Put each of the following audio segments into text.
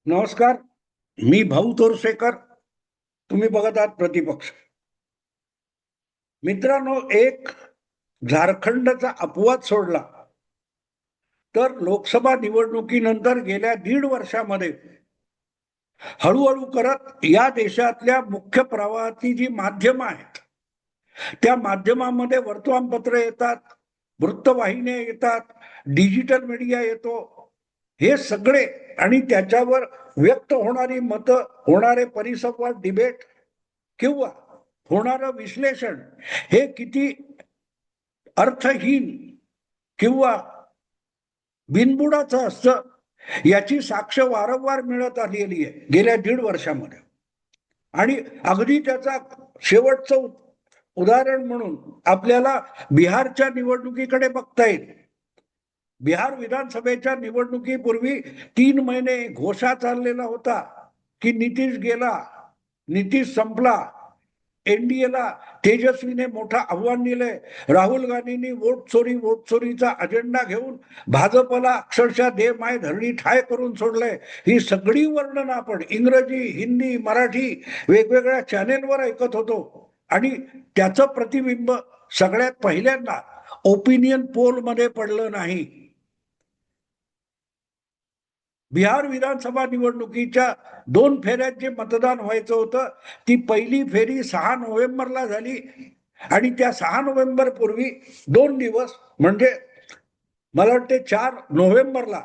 नमस्कार. मी भाऊ तोरसेकर. तुम्ही बघत आहात प्रतिपक्ष. मित्रांनो, एक झारखंडचा अपवाद सोडला तर लोकसभा निवडणुकीनंतर गेल्या 1.5 वर्षामध्ये हळूहळू करत या देशातल्या मुख्य प्रवाहाची जी माध्यमं आहेत त्या माध्यमांमध्ये वर्तमानपत्र येतात, वृत्तवाहिन्या येतात, डिजिटल मीडिया येतो. हे सगळे आणि त्याच्यावर व्यक्त होणारी मतं, होणारे परिसंवाद, डिबेट किंवा होणारं विश्लेषण हे किती अर्थहीन किंवा बिनबुडाचं असतं याची साक्ष वारंवार मिळत आलेली आहे गेल्या 1.5 वर्षामध्ये. आणि अगदी त्याचा शेवटचं उदाहरण म्हणून आपल्याला बिहारच्या निवडणुकीकडे बघता येईल. बिहार विधानसभेच्या निवडणुकीपूर्वी 3 महिने घोषा चाललेला होता की नितीश गेला, नितीश संपला, एनडीएला तेजस्वीने मोठं आव्हान दिलंय, राहुल गांधींनी वोट चोरीचा अजेंडा घेऊन भाजपला अक्षरशः दे माय धरणी ठाय करून सोडलंय. ही सगळी वर्णनं आपण इंग्रजी, हिंदी, मराठी वेगवेगळ्या चॅनेलवर ऐकत होतो आणि त्याचं प्रतिबिंब सगळ्यात पहिल्यांदा ओपिनियन पोल मध्ये पडलं नाही. बिहार विधानसभा निवडणुकीच्या 2 फेऱ्यात जे मतदान व्हायचं होतं ती पहिली फेरी 6 नोव्हेंबरला झाली आणि त्या 6 नोव्हेंबर पूर्वी 2 दिवस म्हणजे मला वाटते 4 नोव्हेंबरला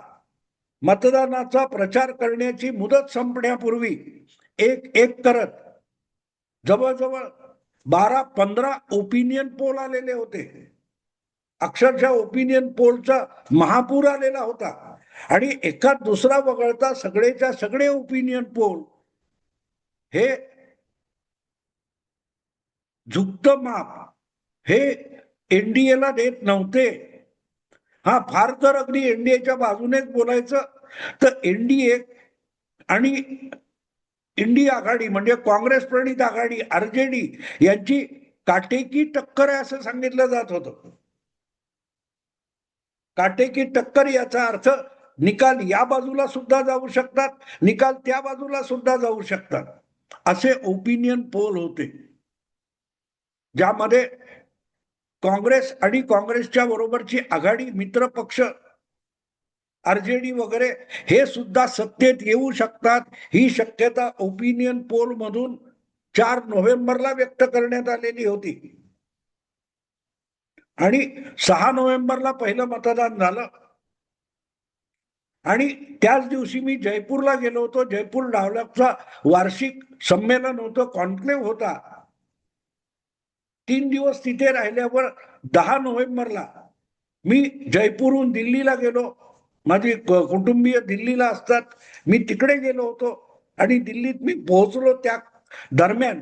मतदानाचा प्रचार करण्याची मुदत संपण्यापूर्वी एक एक करत जवळजवळ 12-15 ओपिनियन पोल आलेले होते. अक्षरशः ओपिनियन पोलचा महापूर आलेला होता आणि एका दुसरा वगळता सगळेच्या सगळे ओपिनियन पोल हे झुकतं माप हे एनडीएला देत नव्हते. हा, फार तर अगदी एनडीएच्या बाजूनेच बोलायचं तर एनडीए आणि इंडिया आघाडी म्हणजे काँग्रेस प्रणित आघाडी आरजेडी यांची काटेकी टक्कर आहे असं सांगितलं जात होतं. काटेकी टक्कर याचा अर्थ निकाल या बाजूला सुद्धा जाऊ शकतात, निकाल त्या बाजूला सुद्धा जाऊ शकतात, असे ओपिनियन पोल होते ज्यामध्ये काँग्रेस आणि काँग्रेसच्या बरोबरची आघाडी मित्र पक्ष आरजेडी वगैरे हे सुद्धा सत्तेत येऊ शकतात ही शक्यता ओपिनियन पोल मधून 4 नोव्हेंबरला व्यक्त करण्यात आलेली होती. आणि 6 नोव्हेंबरला पहिलं मतदान झालं आणि त्याच दिवशी मी जयपूरला गेलो होतो. जयपूर डावलॉगचा वार्षिक संमेलन होतं, कॉन्क्लेव्ह होता. 3 दिवस तिथे राहिल्यावर 10 नोव्हेंबरला मी जयपूरहून दिल्लीला गेलो. माझी कुटुंबीय दिल्लीला असतात, मी तिकडे गेलो होतो आणि दिल्लीत मी पोहोचलो त्या दरम्यान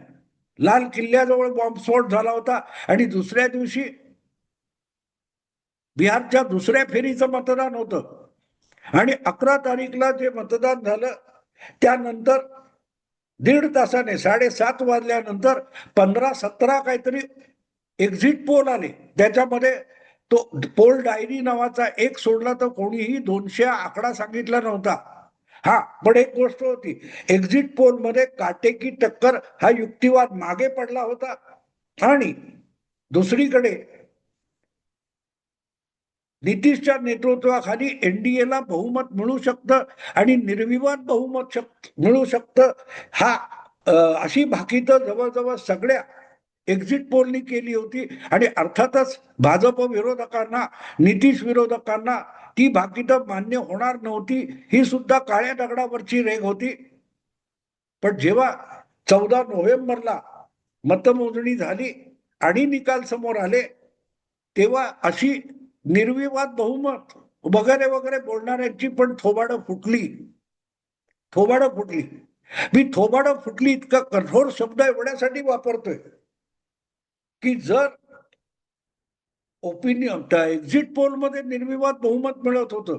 लाल किल्ल्याजवळ बॉम्बस्फोट झाला होता आणि दुसऱ्या दिवशी बिहारच्या दुसऱ्या फेरीचं मतदान होतं आणि 11 तारीखला जे मतदान झालं त्यानंतर 1.5 तासाने 7:30 वाजल्यानंतर 15-17 काहीतरी एक्झिट पोल आले. त्याच्यामध्ये तो पोल डायरी नावाचा एक सोडला तर कोणीही 200 आकडा सांगितला नव्हता. हा, पण एक गोष्ट होती, एक्झिट पोल मध्ये काटेकी टक्कर हा युक्तिवाद मागे पडला होता आणि दुसरीकडे नितीशच्या नेतृत्वाखाली एनडीएला बहुमत मिळू शकतं आणि निर्विवाद बहुमत मिळू शकतं. हा अशी भाकीत जवळजवळ सगळ्या एक्झिट पोलनी केली होती आणि अर्थातच भाजप विरोधकांना, नितीश विरोधकांना ती भाकीत मान्य होणार नव्हती. ही सुद्धा काळ्या दगडावरची रेघ होती. पण जेव्हा 14 नोव्हेंबरला मतमोजणी झाली आणि निकाल समोर आले तेव्हा अशी निर्विवाद बहुमत वगैरे वगैरे बोलणाऱ्यांची पण थोबाडं फुटली. मी थोबाडं फुटली इतका कठोर शब्द एवढ्यासाठी वापरतोय की जर ओपिनियन एक्झिट पोल मध्ये निर्विवाद बहुमत मिळत होतं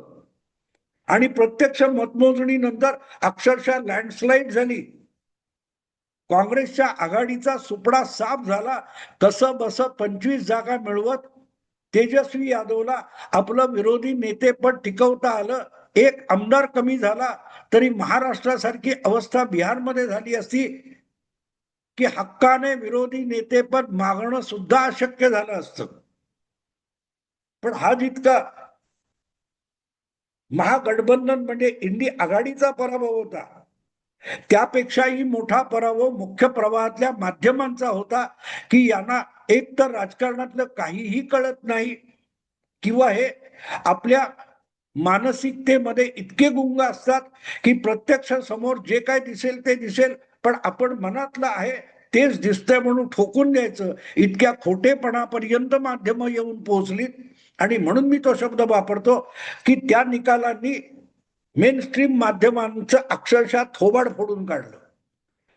आणि प्रत्यक्ष मतमोजणीनंतर अक्षरशः लँडस्लाइड झाली, काँग्रेसच्या आघाडीचा सुपडा साफ झाला, कसं बस 25 जागा मिळवत तेजस्वी यादवला आपलं विरोधी नेतेपद टिकवता आलं एक आमदार कमी झाला तरी महाराष्ट्रासारखी अवस्था बिहारमध्ये झाली असती की हक्काने विरोधी नेतेपद मागणं सुद्धा अशक्य झालं असतं. पण हा जितका महागठबंधन म्हणजे इंडी आघाडीचा पराभव होता, त्यापेक्षाही मोठा पराभव मुख्य प्रवाहातल्या माध्यमांचा होता की यांना एक तर राजकारणातलं काहीही कळत नाही किंवा हे आपल्या मानसिकतेमध्ये इतके गुंग असतात की प्रत्यक्ष समोर जे काय दिसेल ते दिसेल, पण आपण मनातलं आहे तेच दिसतंय म्हणून ठोकून द्यायचं, इतक्या खोटेपणापर्यंत माध्यम येऊन पोहोचलीत. आणि म्हणून मी तो शब्द वापरतो की त्या निकालांनी मेन स्ट्रीम माध्यमांचं अक्षरशः थोबाड फोडून काढलं.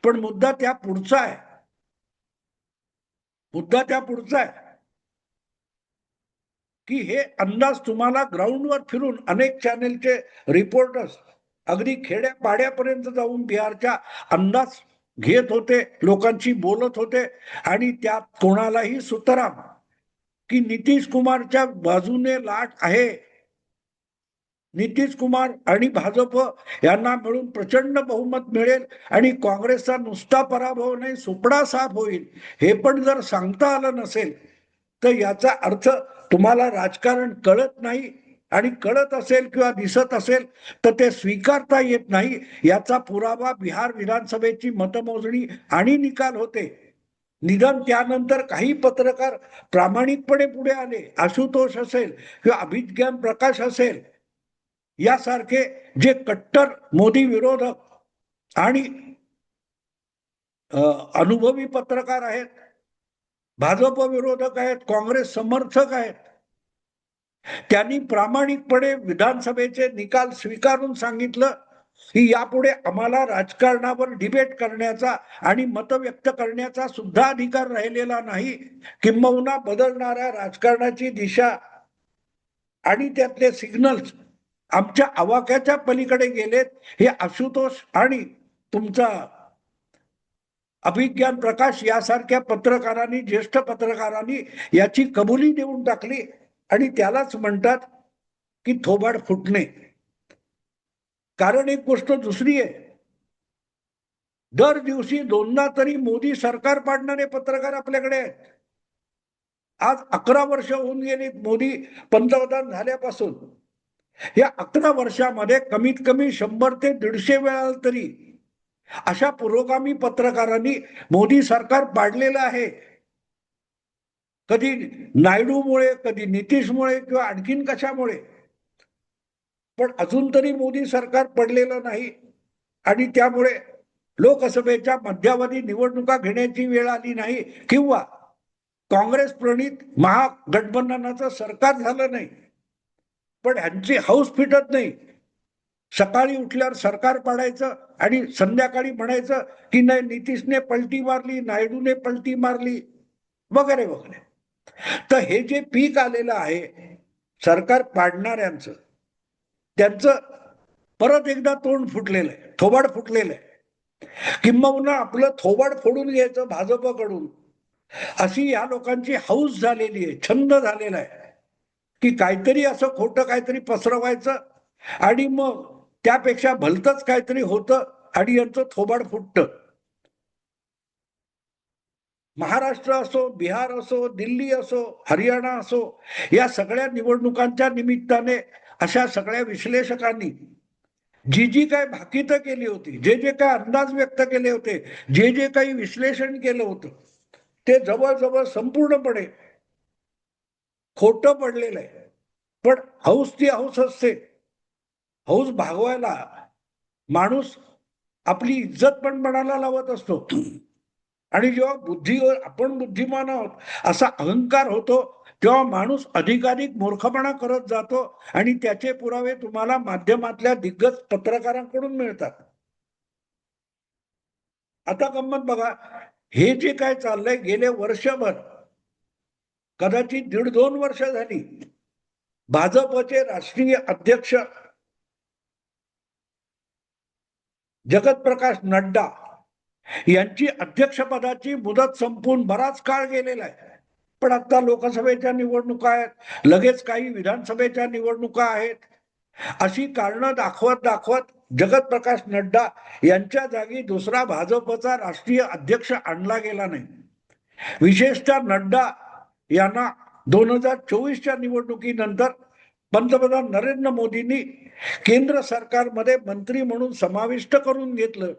पण मुद्दा त्या पुढचा आहे, की हे अंदाज तुम्हाला ग्राउंडवर फिरून अनेक चॅनेलचे रिपोर्टर्स अगदी खेड्यापाड्यापर्यंत जाऊन बिहारच्या अंदाज घेत होते, लोकांशी बोलत होते आणि त्यात कोणालाही सुतराम की नितीश कुमारच्या बाजूने लाट आहे, नितीश कुमार आणि भाजप यांना मिळून प्रचंड बहुमत मिळेल आणि काँग्रेसचा नुसता पराभव नाही सुपडा साफ होईल, हे पण जर सांगता आलं नसेल तर याचा अर्थ तुम्हाला राजकारण कळत नाही, आणि कळत असेल किंवा दिसत असेल तर ते स्वीकारता येत नाही. याचा पुरावा बिहार विधानसभेची मतमोजणी आणि निकाल होते. निदान त्यानंतर काही पत्रकार प्रामाणिकपणे पुढे आले, आशुतोष असेल किंवा अभिज्ञान प्रकाश असेल यासारखे जे कट्टर मोदी विरोधक आणि अनुभवी पत्रकार आहेत, भाजप विरोधक आहेत, काँग्रेस समर्थक आहेत, त्यांनी प्रामाणिकपणे विधानसभेचे निकाल स्वीकारून सांगितलं की यापुढे आम्हाला राजकारणावर डिबेट करण्याचा आणि मत व्यक्त करण्याचा सुद्धा अधिकार राहिलेला नाही, किंबहुना बदलणाऱ्या राजकारणाची दिशा आणि त्यातले सिग्नल्स आमच्या आवाक्याच्या पलीकडे गेलेत. हे आशुतोष आणि तुमचा अभिज्ञान प्रकाश यासारख्या पत्रकारांनी, ज्येष्ठ पत्रकारांनी याची कबुली देऊन टाकली आणि त्यालाच म्हणतात की थोबाड फुटणे. कारण एक गोष्ट दुसरी आहे, दर दिवशी दोनदा तरी मोदी सरकार पाडणारे पत्रकार आपल्याकडे आहेत. आज 11 वर्ष होऊन गेली मोदी पंतप्रधान झाल्यापासून. या 11 वर्षामध्ये कमीत कमी 100 ते 150 वेळा तरी अशा पुरोगामी पत्रकारांनी मोदी सरकार पाडलेलं आहे. कधी नायडूमुळे, कधी नितीशमुळे किंवा आणखीन कशामुळे, पण अजून तरी मोदी सरकार पडलेलं नाही. आणि त्यामुळे लोकसभेच्या मध्यावधी निवडणुका घेण्याची वेळ आली नाही किंवा काँग्रेस प्रणित महागठबंधनाचं सरकार झालं नाही, पण ह्यांची हौस फिटत नाही. सकाळी उठल्यावर सरकार पाडायचं आणि संध्याकाळी म्हणायचं की नाही नितीशने पलटी मारली, नायडूने पलटी मारली वगैरे वगैरे. तर हे जे पीक आलेलं आहे सरकार पाडणाऱ्यांचं, त्यांचं परत एकदा तोंड फुटलेलं आहे, थोबाड फुटलेलं आहे. किंबहुना आपलं थोबाड फोडून घ्यायचं भाजपकडून, अशी या लोकांची हौस झालेली आहे, छंद झालेला आहे की काहीतरी असं खोटं काहीतरी पसरवायचं आणि मग त्यापेक्षा भलतंच काहीतरी होतं आणि यांचं थोबाड फुटतं. महाराष्ट्र असो, बिहार असो, दिल्ली असो, हरियाणा असो, या सगळ्या निवडणुकांच्या निमित्ताने अशा सगळ्या विश्लेषकांनी जी जी काय भाकितं केली होती, जे जे काय अंदाज व्यक्त केले होते, जे जे काही विश्लेषण केलं होतं, ते जवळजवळ संपूर्णपणे खोटं पडलेलं आहे. पण हौस ती हौस असते. हौस भागवायला माणूस आपली इज्जत पण पणाला लावत असतो. आणि जेव्हा बुद्धीवर आपण बुद्धिमान आहोत असा अहंकार होतो तेव्हा माणूस अधिकाधिक मूर्खपणा करत जातो आणि त्याचे पुरावे तुम्हाला माध्यमातल्या दिग्गज पत्रकारांकडून मिळतात. आता गंमत बघा, हे जे काय चाललंय गेले वर्षभर, कदाचित 1.5-2 वर्ष झाली, भाजपचे राष्ट्रीय अध्यक्ष जगत प्रकाश नड्डा यांची अध्यक्षपदाची मुदत संपून बराच काळ गेलेला आहे. पण आता लोकसभेच्या निवडणुका आहेत, लगेच काही विधानसभेच्या निवडणुका आहेत अशी कारणं दाखवत दाखवत जगत प्रकाश नड्डा यांच्या जागी दुसरा भाजपचा राष्ट्रीय अध्यक्ष आणला गेला नाही. विशेषतः नड्डा यांना 2024च्या निवडणुकीनंतर पंतप्रधान नरेंद्र मोदींनी केंद्र सरकारमध्ये मंत्री म्हणून समाविष्ट करून घेतलं.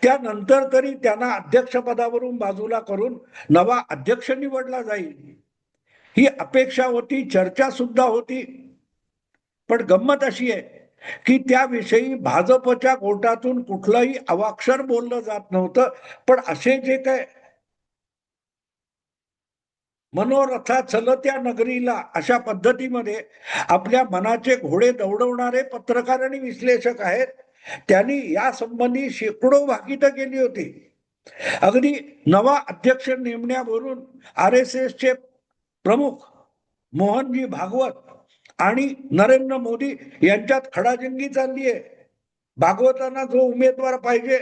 त्यानंतर तरी त्यांना अध्यक्षपदावरून बाजूला करून नवा अध्यक्ष निवडला जाईल ही अपेक्षा होती, चर्चा सुद्धा होती. पण गंमत अशी आहे की त्याविषयी भाजपच्या गोटातून कुठलंही अवाक्षर बोललं जात नव्हतं. पण असे जे काय मनोरथा चलत्या नगरीला अशा पद्धतीमध्ये आपल्या मनाचे घोडे दौडवणारे पत्रकार आणि विश्लेषक आहेत, त्यांनी या संबंधी शेकडो भाकितं केली होती. अगदी नवा अध्यक्ष नेमण्यावरून RSSचे प्रमुख मोहनजी भागवत आणि नरेंद्र मोदी यांच्यात खडाजंगी चालली आहे. भागवतांना जो उमेदवार पाहिजे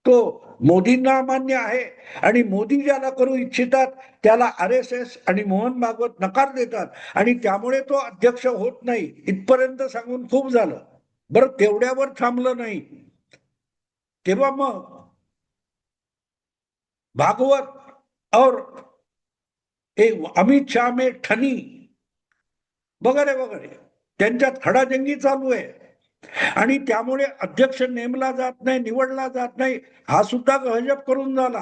तो मोदींना मान्य आहे आणि मोदी ज्याला करू इच्छितात त्याला RSS आणि मोहन भागवत नकार देतात आणि त्यामुळे तो अध्यक्ष होत नाही इथपर्यंत सांगून खूप झालं. बरं, तेवढ्यावर थांबलं नाही. तेव्हा मग भागवत और अमित शाह में ठनी वगैरे वगैरे त्यांच्यात खडाजंगी चालू आहे आणि त्यामुळे अध्यक्ष नेमला जात नाही, निवडला जात नाही, हा सुद्धा गजब करून झाला.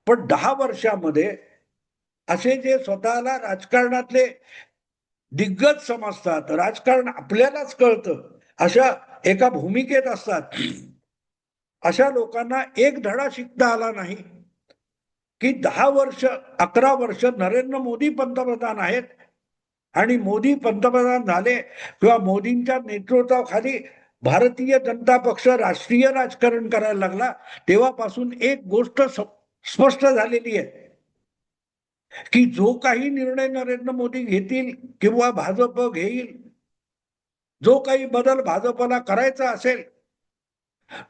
पण 10 वर्षामध्ये असे जे स्वतःला राजकारणातले दिग्गज समजतात, राजकारण आपल्यालाच कळतं, अशा एका भूमिकेत असतात, अशा लोकांना एक धडा शिकता आला नाही की 10 वर्ष 11 वर्ष नरेंद्र मोदी पंतप्रधान आहेत आणि मोदी पंतप्रधान झाले किंवा मोदींच्या नेतृत्वाखाली भारतीय जनता पक्ष राष्ट्रीय राजकारण करायला लागला तेव्हापासून एक गोष्ट स्पष्ट झालेली आहे की जो काही निर्णय नरेंद्र मोदी घेतील किंवा भाजप घेईल, जो काही बदल भाजपला करायचा असेल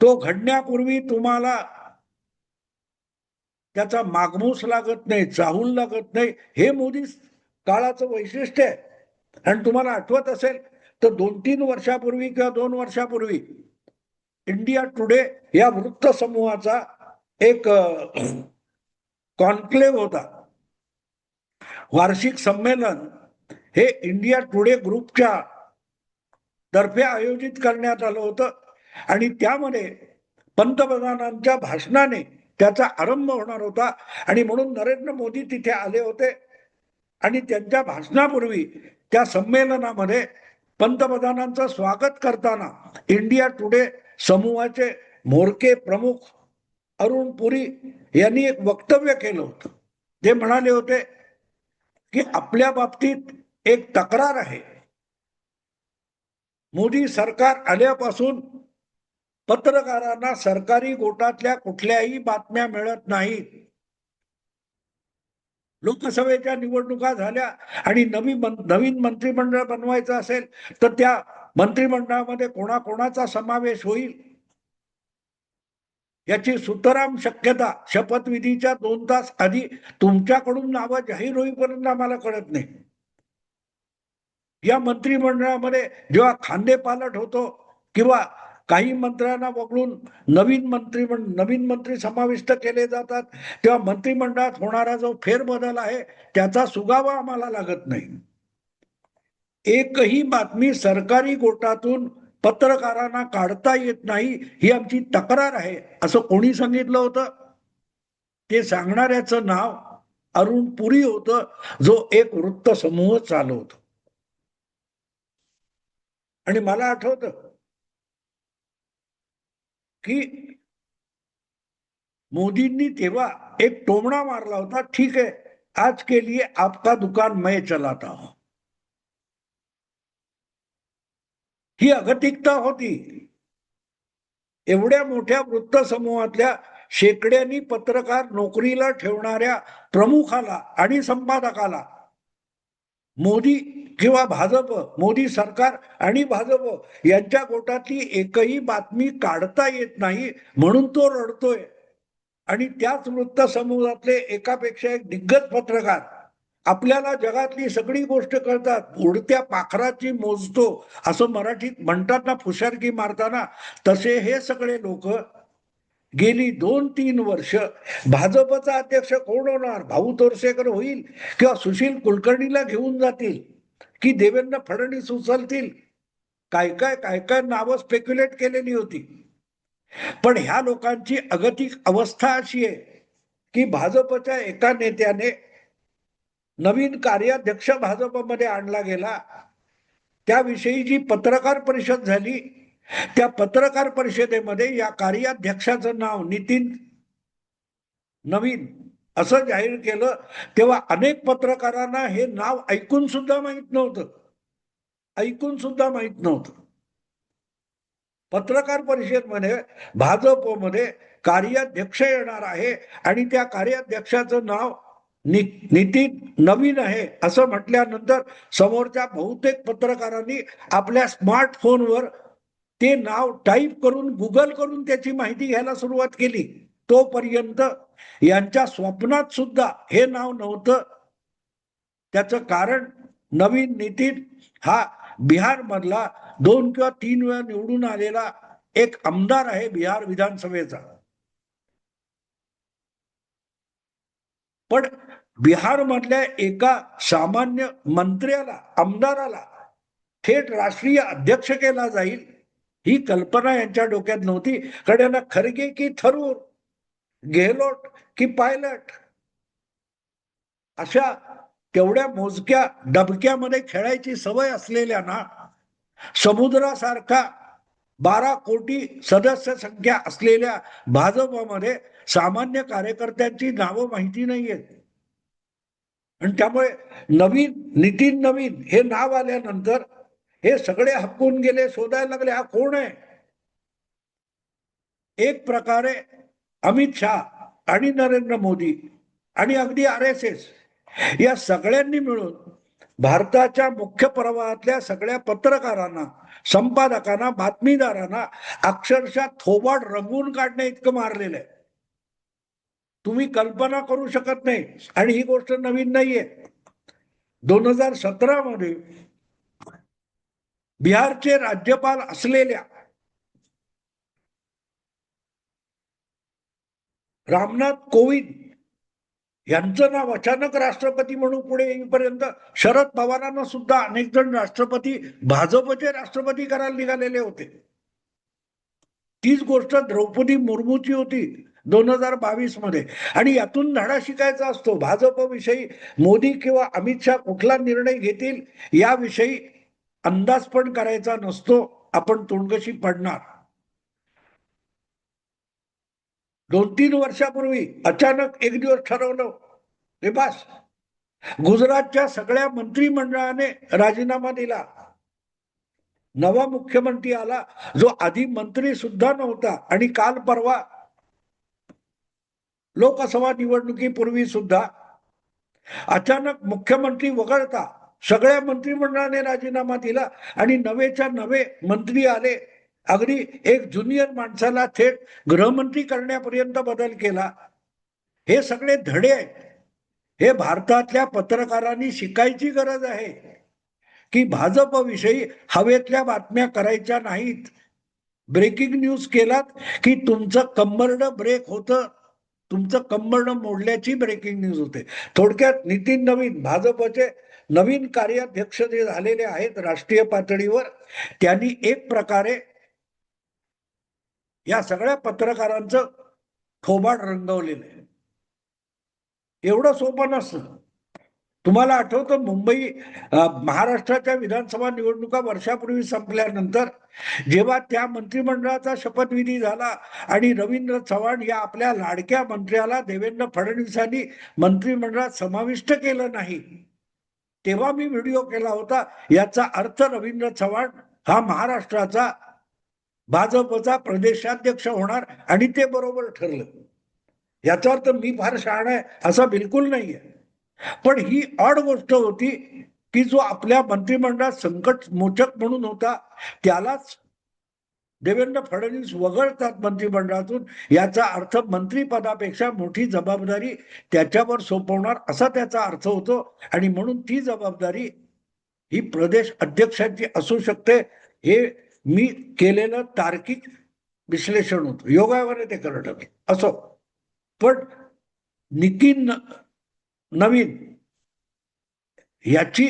तो घडण्यापूर्वी तुम्हाला त्याचा मागमूस लागत नाही, चाहूल लागत नाही. हे मोदी काळाचं वैशिष्ट्य आहे. आणि तुम्हाला आठवत असेल तर 2-3 वर्षापूर्वी किंवा 2 वर्षापूर्वी इंडिया टुडे या वृत्त समूहाचा एक कॉन्क्लेव्ह होता, वार्षिक संमेलन. हे इंडिया टुडे ग्रुपच्या तर्फे आयोजित करण्यात आलं होतं आणि त्यामध्ये पंतप्रधानांच्या भाषणाने त्याचा आरंभ होणार होता आणि म्हणून नरेंद्र मोदी तिथे आले होते आणि त्यांच्या भाषणापूर्वी त्या संमेलनामध्ये पंतप्रधानांचं स्वागत करताना इंडिया टुडे समूहाचे म्होरके प्रमुख अरुण पुरी यांनी एक वक्तव्य केलं होतं. ते म्हणाले होते की आपल्या बाबतीत एक तक्रार आहे. मोदी सरकार आल्यापासून पत्रकारांना सरकारी गोटातल्या कुठल्याही बातम्या मिळत नाहीत. लोकसभेच्या निवडणुका झाल्या आणि नवीन मंत्रिमंडळ बनवायचं असेल तर त्या मंत्रिमंडळामध्ये कोणाकोणाचा समावेश होईल याची सुतराम शक्यता शपथविधीच्या 2 तास आधी तुमच्याकडून नावं जाहीर होईपर्यंत आम्हाला कळत नाही. या मंत्रिमंडळामध्ये जेव्हा खांदेपालट होतो किंवा काही मंत्र्यांना वगळून नवीन मंत्री समाविष्ट केले जातात तेव्हा मंत्रिमंडळात होणारा जो फेरबदल आहे त्याचा सुगावा आम्हाला लागत नाही. एकही बातमी सरकारी गोटातून पत्रकारांना काढता येत नाही ही आमची तक्रार आहे असं कोणी सांगितलं होतं? ते सांगणाऱ्याचं नाव अरुण पुरी होतं, जो एक वृत्त समूह चालवतो. आणि मला आठवतं की मोदींनी तेव्हा एक टोमणा मारला होता, ठीक है आज के लिए आपका दुकान मैं चलाता हूं. ही अगतिकता होती. एवढ्या मोठ्या वृत्त समूहातल्या शेकड्यांनी पत्रकार नोकरीला ठेवणाऱ्या प्रमुखाला आणि संपादकाला मोदी किंवा भाजप, मोदी सरकार आणि भाजप यांच्या गोटातली एकही बातमी काढता येत नाही म्हणून तो रडतोय. आणि त्याच वृत्त समूहातले एकापेक्षा एक दिग्गज पत्रकार आपल्याला जगातली सगळी गोष्ट कळतात, उडत्या पाखराची मोजतो असं मराठीत म्हणतात ना, फुशारकी मारताना, तसे हे सगळे लोक गेली 2-3 वर्ष भाजपचा अध्यक्ष कोण होणार, भाऊ तोरसेकर होईल किंवा सुशील कुलकर्णीला घेऊन जातील की देवेंद्र फडणवीस उचलतील, काय काय काय काय नावं स्पेक्युलेट केलेली होती. पण ह्या लोकांची अगतिक अवस्था अशी आहे की भाजपच्या एका नेत्याने नवीन कार्याध्यक्ष भाजपमध्ये आणला गेला, त्याविषयी जी पत्रकार परिषद झाली, त्या पत्रकार परिषदेमध्ये या कार्याध्यक्षाचं नाव नितीन नवीन असं जाहीर केलं, तेव्हा अनेक पत्रकारांना हे नाव ऐकून सुद्धा माहित नव्हतं, ऐकून सुद्धा माहित नव्हतं. पत्रकार परिषदेमध्ये भाजपमध्ये कार्याध्यक्ष येणार आहे आणि त्या कार्याध्यक्षाचं नाव नितीन नवीन आहे असं म्हटल्यानंतर समोरच्या बहुतेक पत्रकारांनी आपल्या स्मार्टफोनवर ते नाव टाईप करून गुगल करून त्याची माहिती घ्यायला सुरुवात केली. तोपर्यंत यांच्या स्वप्नात सुद्धा हे नाव नव्हतं. त्याचं कारण नवीन नितीन हा बिहार मधला 2 किंवा 3 वेळा निवडून आलेला एक आमदार आहे बिहार विधानसभेचा. पण बिहार मधल्या एका सामान्य मंत्र्याला, आमदाराला थेट राष्ट्रीय अध्यक्ष केला जाईल ही कल्पना यांच्या डोक्यात नव्हती. कारण यांना खरगे की थरूर, गेहलोट की पायलट अशा तेवढ्या मोजक्या डबक्यामध्ये खेळायची सवय असलेल्यांना समुद्रासारखा 12 कोटी सदस्य संख्या असलेल्या भाजपमध्ये सामान्य कार्यकर्त्यांची नावं माहिती नाहीयेत. आणि त्यामुळे नितीन नवीन हे नाव आल्यानंतर हे सगळे हक्कून गेले, शोधायला लागले हा कोण आहे. एक प्रकारे अमित शाह आणि नरेंद्र मोदी आणि अगदी RSS या सगळ्यांनी मिळून भारताच्या मुख्य प्रवाहातल्या सगळ्या पत्रकारांना, संपादकांना, बातमीदारांना अक्षरशः थोबाड रंगवून काढण्या इतकं मारलेलं आहे, तुम्ही कल्पना करू शकत नाही. आणि ही गोष्ट नवीन नाहीये. 2017 मध्ये बिहारचे राज्यपाल असलेल्या रामनाथ कोविंद यांचं नाव अचानक राष्ट्रपती म्हणून पुढे येईपर्यंत शरद पवारांना सुद्धा अनेक जण राष्ट्रपती, भाजपचे राष्ट्रपती करायला निघालेले होते. तीच गोष्ट द्रौपदी मुर्मूची होती 2022 मध्ये. आणि यातून धडा शिकायचा असतो. भाजपविषयी मोदी किंवा अमित शाह कुठला निर्णय घेतील याविषयी अंदाज पण करायचा नसतो, आपण तोंडकशी पडणार. 2-3 वर्षापूर्वी अचानक एक दिवस ठरवलं, हे बस, गुजरातच्या सगळ्या मंत्रिमंडळाने राजीनामा दिला. नवा मुख्यमंत्री आला जो आधी मंत्री सुद्धा नव्हता. आणि काल परवा लोकसभा निवडणुकीपूर्वी सुद्धा अचानक मुख्यमंत्री वगळता सगळ्या मंत्रिमंडळाने राजीनामा दिला आणि नवेच्या नवे मंत्री आले. अगदी एक ज्युनियर माणसाला थेट गृहमंत्री करण्यापर्यंत बदल केला. हे सगळे धडे आहेत. हे भारतातल्या पत्रकारांनी शिकायची गरज आहे की भाजपविषयी हवेतल्या बातम्या करायच्या नाहीत. ब्रेकिंग न्यूज केलात की तुमचं कंबरड ब्रेक होतं, तुमचं कंबरड मोडल्याची ब्रेकिंग न्यूज होते. थोडक्यात नितीन नवीन भाजपचे नवीन कार्याध्यक्ष जे झालेले आहेत राष्ट्रीय पातळीवर, त्यांनी एक प्रकारे या सगळ्या पत्रकारांचं थोबाड रंगवलेलं आहे. एवढं सोपं नसतं. तुम्हाला आठवतं मुंबई महाराष्ट्राच्या विधानसभा निवडणुका वर्षापूर्वी संपल्यानंतर जेव्हा त्या मंत्रिमंडळाचा शपथविधी झाला आणि रवींद्र चव्हाण या आपल्या लाडक्या मंत्र्याला देवेंद्र फडणवीसांनी मंत्रिमंडळात समाविष्ट केलं नाही, तेव्हा मी व्हिडिओ केला होता. याचा अर्थ रवींद्र चव्हाण हा महाराष्ट्राचा भाजपचा प्रदेशाध्यक्ष होणार आणि ते बरोबर ठरलं. याचा अर्थ मी फार शहाणा आहे असा बिलकुल नाहीये. पण ही ऑड गोष्ट होती की जो आपल्या मंत्रिमंडळात संकट मोचक म्हणून होता त्यालाच देवेंद्र फडणवीस वगळतात मंत्रिमंडळातून, याचा अर्थ मंत्रिपदापेक्षा मोठी जबाबदारी त्याच्यावर सोपवणार असा त्याचा अर्थ होतो. आणि म्हणून ती जबाबदारी ही प्रदेश अध्यक्षांची असू शकते. हे मी केलेलं तार्किक विश्लेषण होतं. योगायोगाने ते करणं असो. पण नितीन नवीन याची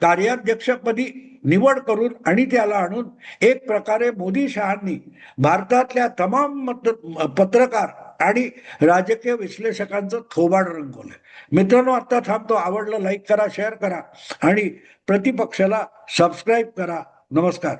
कार्याध्यक्षपदी निवड करून आणि त्याला आणून एक प्रकारे मोदी शहांनी भारतातल्या तमाम पत्रकार आणि राजकीय विश्लेषकांचं थोबाड रंगवलं. मित्रांनो, आता थांबतो. आवडलं लाईक करा, शेअर करा आणि प्रतिपक्षाला सबस्क्राईब करा. नमस्कार.